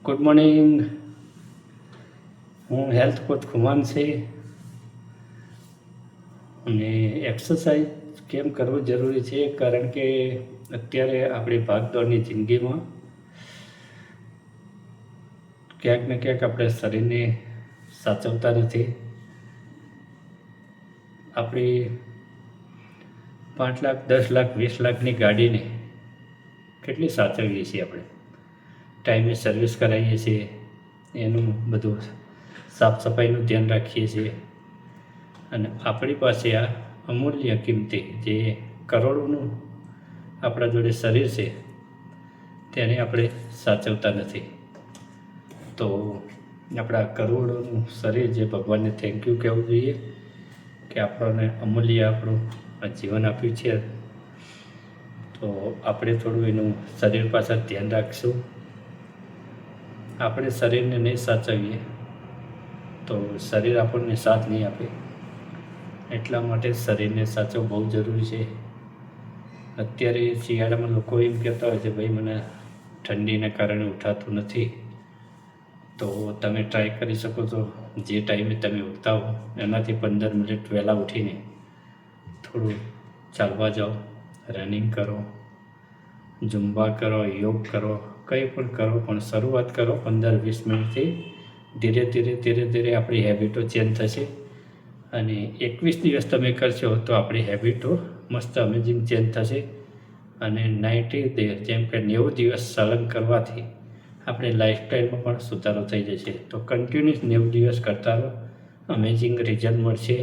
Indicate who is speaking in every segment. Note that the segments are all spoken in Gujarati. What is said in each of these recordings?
Speaker 1: Good morning. હું હેલ્થ કોચ ખુમાન છે અને એક્સરસાઇઝ કેમ કરવું જરૂરી છે કારણ કે અત્યારે આપણી ભાગદોડની જિંદગીમાં ક્યાંક ને ક્યાંક આપણે શરીરને સાચવતા નથી. આપણી 5 લાખ 10 લાખ 20 લાખની ગાડીને કેટલી સાચવીએ છીએ આપણે. ટાઈમે સર્વિસ કરાવીએ છીએ, એનું બધું સાફ સફાઈનું ધ્યાન રાખીએ છીએ અને આપણી પાસે આ અમૂલ્ય કિંમતી જે કરોડોનું આપણા જોડે શરીર છે તેને આપણે સાચવતા નથી. તો આપણા કરોડોનું શરીર જે ભગવાનને થેન્ક યુ કહેવું જોઈએ કે આપણને અમૂલ્ય આપણું જીવન આપ્યું છે. તો આપણે થોડું એનું શરીર પાછળ ધ્યાન રાખશું. આપણે શરીરને નહીં સાચવીએ તો શરીર આપણને સાથ નહીં આપે. એટલા માટે શરીરને સાચવવું બહુ જરૂરી છે. અત્યારે શિયાળામાં લોકો એમ કહેતા હોય છે, ભાઈ મને ઠંડીના કારણે ઉઠાતું નથી. તો તમે ટ્રાય કરી શકો છો, જે ટાઈમે તમે ઉઠતા હો એનાથી 15 મિનિટ વહેલા ઉઠીને થોડું ચાલવા જાઓ, રનિંગ કરો, ઝુંબા કરો, યોગ કરો, કંઈ પણ કરો, પણ શરૂઆત કરો 15-20 મિનિટથી. ધીરે ધીરે આપણી હેબિટો ચેન્જ થશે અને 21 દિવસ તમે કરશો તો આપણી હેબિટો મસ્ત અમેઝિંગ ચેન્જ થશે અને 90 ડે જેમ કે 90 દિવસ સલંગ કરવાથી આપણી લાઈફસ્ટાઈલમાં પણ સુધારો થઈ જશે. તો કન્ટિન્યુઅસ 90 દિવસ કરતા રહો, અમેઝિંગ રિઝલ્ટ મળશે.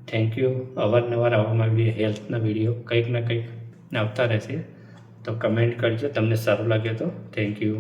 Speaker 1: Thank you. અવારનવાર આવવામાં આવી હેલ્થના વિડીયો કંઈક ના કંઈક આવતા રહેશે. તો કમેન્ટ કરજો તમને સારું લાગે તો. Thank you.